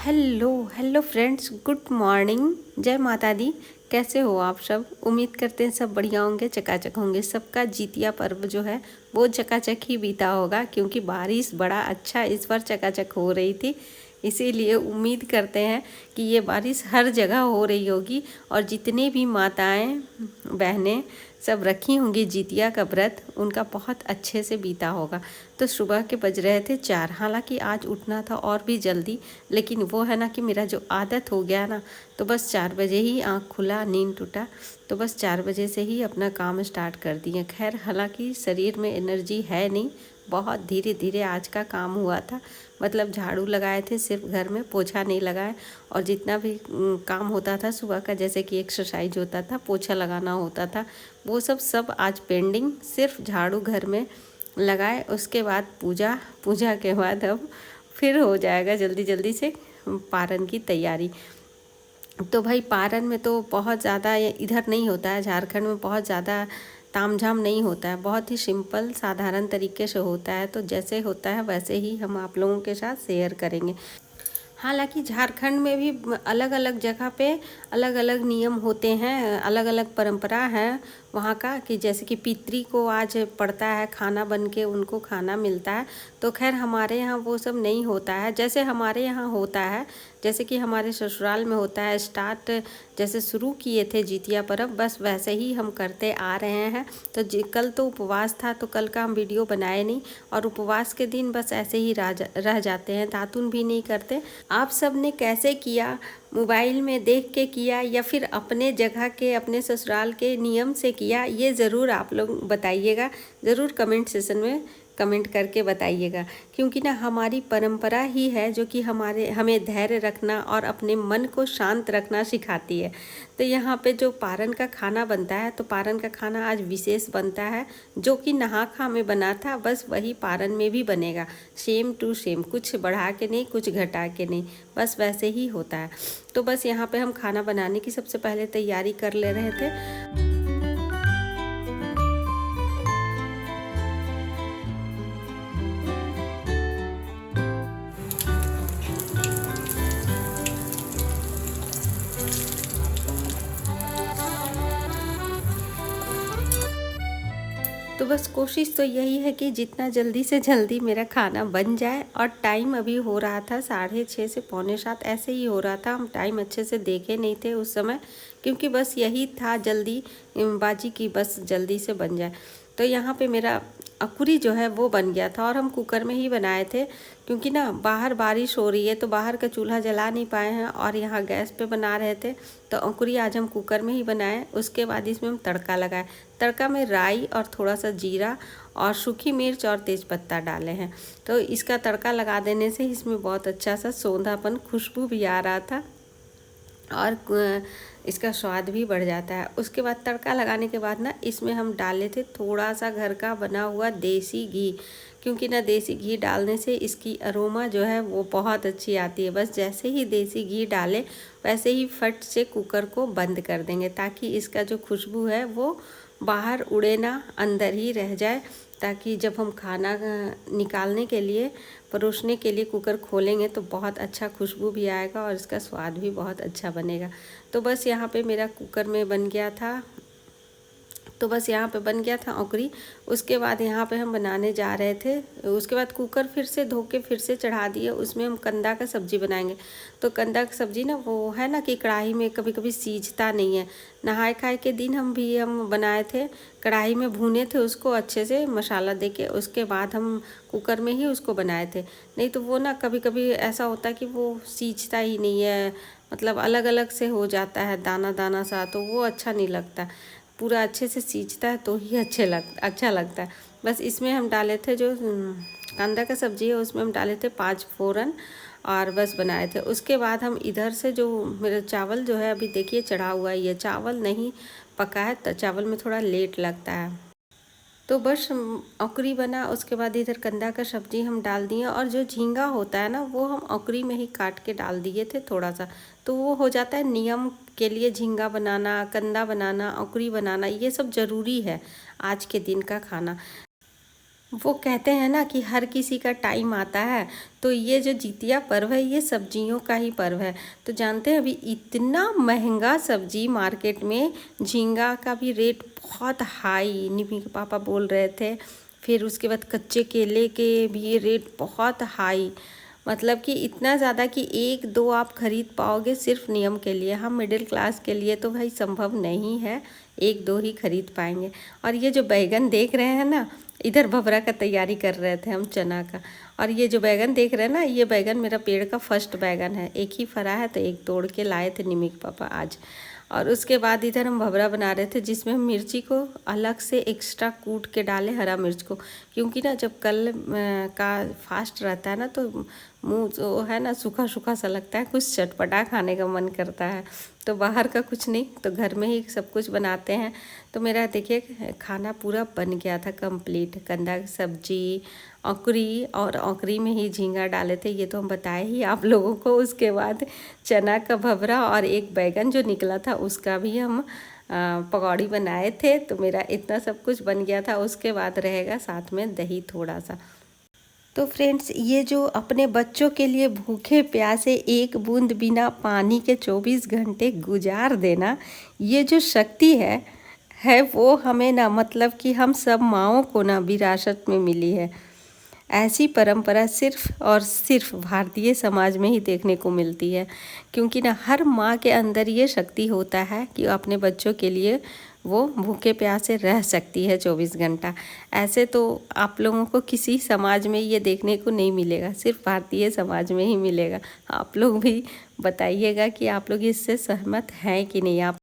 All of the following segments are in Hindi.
Hello hello friends, good morning. जय माता दी। कैसे हो आप सब? उम्मीद करते हैं सब बढ़िया होंगे, चकाचक होंगे। सबका जितिया पर्व जो है वो चकाचक ही बीता होगा, क्योंकि बारिश बड़ा अच्छा इस बार चकाचक हो रही थी। इसीलिए उम्मीद करते हैं कि ये बारिश हर जगह हो रही होगी और जितने भी माताएं बहनें सब रखी होंगी जितिया का व्रत, उनका बहुत अच्छे से बीता होगा। तो सुबह के बज रहे थे 4। हालांकि आज उठना था और भी जल्दी, लेकिन वो है ना कि मेरा जो आदत हो गया ना, तो बस 4 बजे ही आँख खुला, नींद टूटा, तो बस 4 बजे से ही अपना काम स्टार्ट कर दिए। खैर, हालांकि शरीर में एनर्जी है नहीं, बहुत धीरे धीरे आज का काम हुआ था। मतलब झाड़ू लगाए थे सिर्फ घर में, पोछा नहीं लगाए। और जितना भी काम होता था सुबह का, जैसे कि एक्सरसाइज होता था, पोछा लगाना होता था, वो सब आज पेंडिंग। सिर्फ झाड़ू घर में लगाए, उसके बाद पूजा, पूजा के बाद अब फिर हो जाएगा जल्दी जल्दी से पारन की तैयारी। तो भाई पारन में तो बहुत ज़्यादा इधर नहीं होता है, झारखंड में बहुत ज़्यादा तामझाम नहीं होता है, बहुत ही सिंपल साधारण तरीके से होता है। तो जैसे होता है वैसे ही हम आप लोगों के साथ शेयर करेंगे। हालांकि झारखंड में भी अलग अलग जगह पे अलग अलग नियम होते हैं, अलग अलग परंपरा है वहाँ का, कि जैसे कि पितरी को आज पड़ता है, खाना बन के उनको खाना मिलता है। तो खैर हमारे यहाँ वो सब नहीं होता है जैसे हमारे यहाँ होता है। जैसे कि हमारे ससुराल में होता है, स्टार्ट जैसे शुरू किए थे जितिया पर्व, बस वैसे ही हम करते आ रहे हैं। तो कल तो उपवास था, तो कल का हम वीडियो बनाए नहीं, और उपवास के दिन बस ऐसे ही रह जाते हैं, दातुन भी नहीं करते। आप सब ने कैसे किया? मोबाइल में देख के किया या फिर अपने जगह के, अपने ससुराल के नियम से किया? ये ज़रूर आप लोग बताइएगा, ज़रूर कमेंट सेशन में कमेंट करके बताइएगा। क्योंकि ना हमारी परंपरा ही है जो कि हमें धैर्य रखना और अपने मन को शांत रखना सिखाती है। तो यहाँ पे जो पारन का खाना बनता है, तो पारन का खाना आज विशेष बनता है, जो कि नहा खा में बना था, बस वही पारन में भी बनेगा, सेम टू सेम, कुछ बढ़ा के नहीं, कुछ घटा के नहीं, बस वैसे ही होता है। तो बस यहाँ पे हम खाना बनाने की सबसे पहले तैयारी कर ले रहे थे। तो बस कोशिश तो यही है कि जितना जल्दी से जल्दी मेरा खाना बन जाए। और टाइम अभी हो रहा था 6:30 से 6:45 ऐसे ही हो रहा था। हम टाइम अच्छे से देखे नहीं थे उस समय, क्योंकि बस यही था जल्दी बाजी की, बस जल्दी से बन जाए। तो यहाँ पे मेरा अकुरी जो है वो बन गया था, और हम कुकर में ही बनाए थे, क्योंकि ना बाहर बारिश हो रही है तो बाहर का चूल्हा जला नहीं पाए हैं और यहाँ गैस पे बना रहे थे। तो अकुरी आज हम कुकर में ही बनाए। उसके बाद इसमें हम तड़का लगाए। तड़का में राई और थोड़ा सा जीरा और सूखी मिर्च और तेज़पत्ता डाले हैं। तो इसका तड़का लगा देने से इसमें बहुत अच्छा सा सौंधापन, खुशबू भी आ रहा था, और इसका स्वाद भी बढ़ जाता है। उसके बाद तड़का लगाने के बाद ना इसमें हम डाले थे थोड़ा सा घर का बना हुआ देसी घी, क्योंकि ना देसी घी डालने से इसकी अरोमा जो है वो बहुत अच्छी आती है। बस जैसे ही देसी घी डाले वैसे ही फट से कुकर को बंद कर देंगे, ताकि इसका जो खुशबू है वो बाहर उड़े ना, अंदर ही रह जाए, ताकि जब हम खाना निकालने के लिए, परोसने के लिए कुकर खोलेंगे तो बहुत अच्छा खुशबू भी आएगा और इसका स्वाद भी बहुत अच्छा बनेगा। तो बस यहाँ पे मेरा कुकर में बन गया था, तो बस यहाँ पे बन गया था औकरी। उसके बाद यहाँ पे हम बनाने जा रहे थे। उसके बाद कुकर फिर से धो के फिर से चढ़ा दिए, उसमें हम कंदा का सब्ज़ी बनाएंगे। तो कंदा का सब्ज़ी ना वो है ना कि कढ़ाई में कभी कभी सीझता नहीं है। नहाए खाए के दिन हम बनाए थे, कढ़ाई में भूने थे उसको अच्छे से मसाला दे के, उसके बाद हम कुकर में ही उसको बनाए थे। नहीं तो वो ना कभी कभी ऐसा होता है कि वो सीझता ही नहीं है, मतलब अलग अलग से हो जाता है दाना दाना सा, तो वो अच्छा नहीं लगता। पूरा अच्छे से सींचता है तो ही अच्छा लगता है। बस इसमें हम डाले थे जो कांदा का सब्ज़ी है, उसमें हम डाले थे 5 फोरन, और बस बनाए थे। उसके बाद हम इधर से जो मेरा चावल जो है अभी देखिए चढ़ा हुआ है, ये चावल नहीं पका है, तो चावल में थोड़ा लेट लगता है। तो बस औकरी बना, उसके बाद इधर कंदा का सब्ज़ी हम डाल दिए, और जो झींगा होता है ना वो हम औकरी में ही काट के डाल दिए थे थोड़ा सा। तो वो हो जाता है नियम के लिए, झींगा बनाना, कंदा बनाना, औकरी बनाना, ये सब ज़रूरी है आज के दिन का खाना। वो कहते हैं ना कि हर किसी का टाइम आता है, तो ये जो जितिया पर्व है ये सब्जियों का ही पर्व है। तो जानते हैं अभी इतना महंगा सब्जी मार्केट में, झींगा का भी रेट बहुत हाई, निमी के पापा बोल रहे थे। फिर उसके बाद कच्चे केले के भी रेट बहुत हाई, मतलब कि इतना ज़्यादा कि एक दो आप खरीद पाओगे सिर्फ नियम के लिए। हम मिडिल क्लास के लिए तो भाई संभव नहीं है, एक दो ही खरीद पाएंगे। और ये जो बैगन देख रहे हैं ना, इधर भवरा का तैयारी कर रहे थे हम, चना का। और ये जो बैगन देख रहे हैं ना, ये बैगन मेरा पेड़ का फर्स्ट बैगन है, एक ही फरा है, तो एक तोड़ के लाए थे निमी के पापा आज। और उसके बाद इधर हम भवरा बना रहे थे, जिसमें हम मिर्ची को अलग से एक्स्ट्रा कूट के डाले, हरा मिर्च को। क्योंकि ना जब कल का फास्ट रहता है ना, तो मुंह जो है ना सूखा सूखा सा लगता है, कुछ चटपटा खाने का मन करता है। तो बाहर का कुछ नहीं, तो घर में ही सब कुछ बनाते हैं। तो मेरा देखिए खाना पूरा बन गया था कंप्लीट। कंदा की सब्जी, औकरी, और औकरी में ही झींगा डाले थे, ये तो हम बताए ही आप लोगों को। उसके बाद चना का भवरा और एक बैगन जो निकला था उसका भी हम पकौड़ी बनाए थे। तो मेरा इतना सब कुछ बन गया था। उसके बाद रहेगा साथ में दही थोड़ा सा। तो फ्रेंड्स, ये जो अपने बच्चों के लिए भूखे प्यासे एक बूंद बिना पानी के 24 घंटे गुजार देना, ये जो शक्ति है वो हमें ना, मतलब कि हम सब माँओं को ना विरासत में मिली है। ऐसी परंपरा सिर्फ और सिर्फ भारतीय समाज में ही देखने को मिलती है। क्योंकि ना हर माँ के अंदर ये शक्ति होता है कि अपने बच्चों के लिए वो भूखे प्यासे रह सकती है 24 घंटा। ऐसे तो आप लोगों को किसी समाज में ये देखने को नहीं मिलेगा, सिर्फ भारतीय समाज में ही मिलेगा। आप लोग भी बताइएगा कि आप लोग इससे सहमत हैं कि नहीं। आप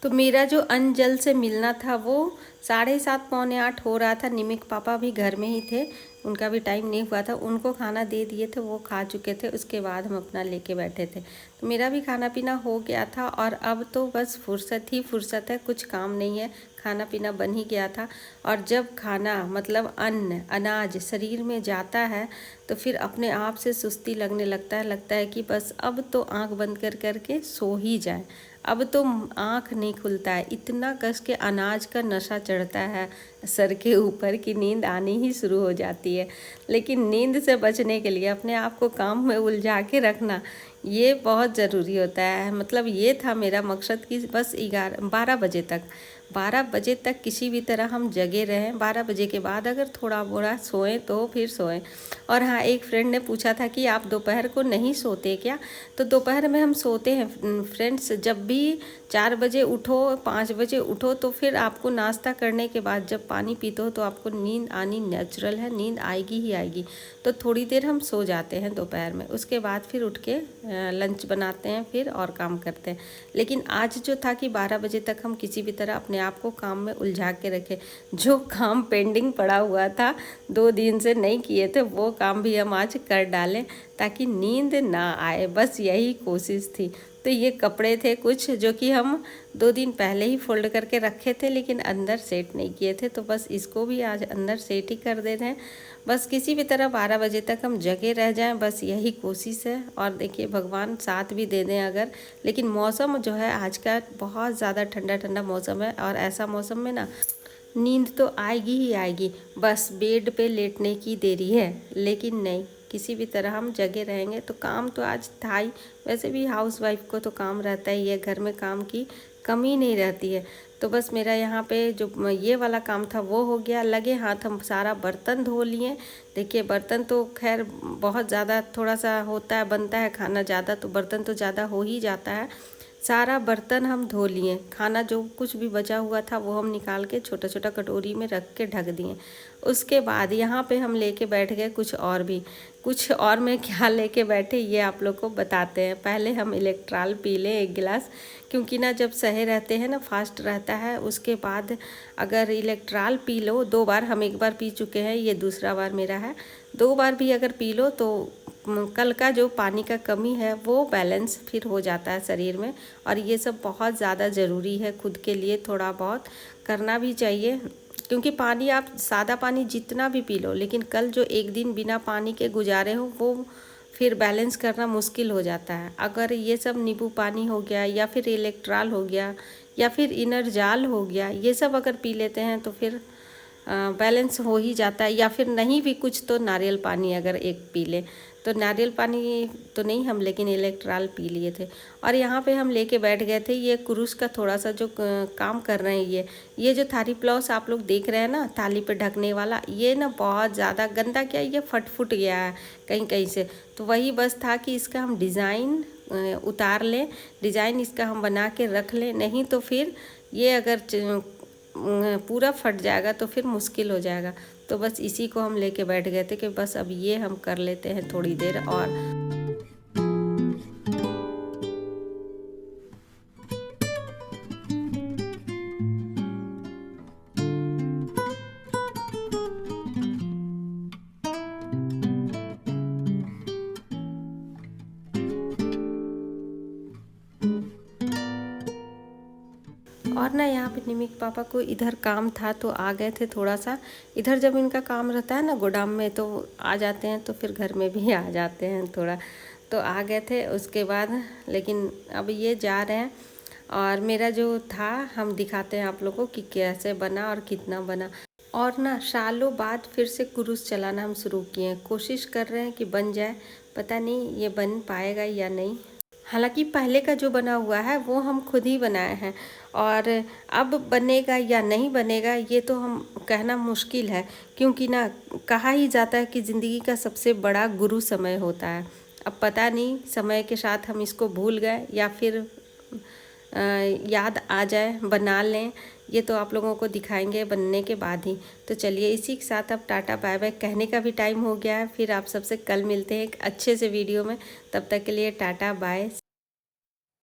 तो मेरा जो अन्न जल से मिलना था वो 7:30 पौने 8 हो रहा था। निमिक पापा भी घर में ही थे, उनका भी टाइम नहीं हुआ था, उनको खाना दे दिए थे, वो खा चुके थे। उसके बाद हम अपना लेके बैठे थे, तो मेरा भी खाना पीना हो गया था। और अब तो बस फुर्सत ही फुर्सत है, कुछ काम नहीं है, खाना पीना बन ही गया था। और जब खाना मतलब अन्न अनाज शरीर में जाता है तो फिर अपने आप से सुस्ती लगने लगता है कि बस अब तो आंख बंद कर करके सो ही जाए। अब तो आँख नहीं खुलता है, इतना कस के अनाज का नशा चढ़ता है सर के ऊपर कि नींद आनी ही शुरू हो जाती है। लेकिन नींद से बचने के लिए अपने आप को काम में उलझा के रखना ये बहुत ज़रूरी होता है। मतलब ये था मेरा मकसद कि बस 12 बजे तक किसी भी तरह हम जगे रहें। 12 बजे के बाद अगर थोड़ा बोरा सोएं तो फिर सोएं। और हाँ, एक फ्रेंड ने पूछा था कि आप दोपहर को नहीं सोते क्या? तो दोपहर में हम सोते हैं फ्रेंड्स। जब भी 4 बजे उठो, 5 बजे उठो, तो फिर आपको नाश्ता करने के बाद जब पानी पीते हो तो आपको नींद आनी नेचुरल है, नींद आएगी ही आएगी। तो थोड़ी देर हम सो जाते हैं दोपहर में, उसके बाद फिर उठ के लंच बनाते हैं फिर और काम करते हैं। लेकिन आज जो था कि 12 बजे तक हम किसी भी तरह अपने आप को काम में उलझा के रखें। जो काम पेंडिंग पड़ा हुआ था 2 दिन से नहीं किए थे, वो काम भी हम आज कर डालें ताकि नींद ना आए, बस यही कोशिश थी। तो ये कपड़े थे कुछ जो कि हम 2 दिन पहले ही फोल्ड करके रखे थे, लेकिन अंदर सेट नहीं किए थे, तो बस इसको भी आज अंदर सेट ही कर दे रहे हैं। बस किसी भी तरह 12 बजे तक हम जगे रह जाएं, बस यही कोशिश है। और देखिए भगवान साथ भी दे दें अगर। लेकिन मौसम जो है आज का बहुत ज़्यादा ठंडा ठंडा मौसम है, और ऐसा मौसम में ना नींद तो आएगी ही आएगी, बस बेड पे लेटने की देरी है। लेकिन नहीं, किसी भी तरह हम जगे रहेंगे। तो काम तो आज था ही, वैसे भी हाउसवाइफ को तो काम रहता ही है, घर में काम की कमी नहीं रहती है। तो बस मेरा यहाँ पे जो ये वाला काम था वो हो गया। लगे हाथ हम सारा बर्तन धो लिए। देखिए बर्तन तो खैर बहुत ज़्यादा थोड़ा सा होता है, बनता है खाना ज़्यादा, तो बर्तन तो ज़्यादा हो ही जाता है। सारा बर्तन हम धो लिए। खाना जो कुछ भी बचा हुआ था वो हम निकाल के छोटा छोटा कटोरी में रख के ढक दिए। उसके बाद यहाँ पे हम लेके बैठ गए कुछ और में क्या लेके बैठे ये आप लोग को बताते हैं। पहले हम इलेक्ट्रॉल पी लें 1 गिलास, क्योंकि ना जब सहे रहते हैं ना, फास्ट रहता है, उसके बाद अगर इलेक्ट्रॉल पी लो 2 बार, हम 1 बार पी चुके हैं, ये दूसरा बार मेरा है। 2 बार भी अगर पी लो तो कल का जो पानी का कमी है वो बैलेंस फिर हो जाता है शरीर में। और ये सब बहुत ज़्यादा ज़रूरी है, खुद के लिए थोड़ा बहुत करना भी चाहिए। क्योंकि पानी आप सादा पानी जितना भी पी लो, लेकिन कल जो 1 दिन बिना पानी के गुजारे हो वो फिर बैलेंस करना मुश्किल हो जाता है। अगर ये सब नींबू पानी हो गया, या फिर इलेक्ट्रॉल हो गया, या फिर इनरजाल हो गया, ये सब अगर पी लेते हैं तो फिर बैलेंस हो ही जाता है। या फिर नहीं भी कुछ तो नारियल पानी अगर एक पी लें, तो नारियल पानी तो नहीं हम, लेकिन इलेक्ट्रॉल पी लिए थे। और यहाँ पे हम लेके बैठ गए थे। ये कुरुस का थोड़ा सा जो काम कर रहे हैं, ये जो थाली प्लॉस आप लोग देख रहे हैं ना, थाली पे ढकने वाला, ये ना बहुत ज़्यादा गंदा, क्या ये फट गया है कहीं कहीं से। तो वही बस था कि इसका हम डिज़ाइन उतार लें, डिज़ाइन इसका हम बना के रख लें, नहीं तो फिर ये अगर पूरा फट जाएगा तो फिर मुश्किल हो जाएगा। तो बस इसी को हम लेके बैठ गए थे कि बस अब ये हम कर लेते हैं थोड़ी देर और। और ना यहाँ पे निमिक पापा को इधर काम था तो आ गए थे थोड़ा सा। इधर जब इनका काम रहता है ना गोदाम में, तो आ जाते हैं, तो फिर घर में भी आ जाते हैं थोड़ा, तो आ गए थे उसके बाद। लेकिन अब ये जा रहे हैं और मेरा जो था हम दिखाते हैं आप लोगों को कि कैसे बना और कितना बना। और ना सालों बाद फिर से क्रूस चलाना हम शुरू किए हैं, कोशिश कर रहे हैं कि बन जाए। पता नहीं ये बन पाएगा या नहीं। हालांकि पहले का जो बना हुआ है वो हम खुद ही बनाए हैं, और अब बनेगा या नहीं बनेगा ये तो हम कहना मुश्किल है, क्योंकि ना कहा ही जाता है कि ज़िंदगी का सबसे बड़ा गुरु समय होता है। अब पता नहीं समय के साथ हम इसको भूल गए या फिर याद आ जाए, बना लें, ये तो आप लोगों को दिखाएंगे बनने के बाद ही। तो चलिए इसी के साथ अब टाटा बाय बाय कहने का भी टाइम हो गया है। फिर आप सबसे कल मिलते हैं एक अच्छे से वीडियो में। तब तक के लिए टाटा बाय।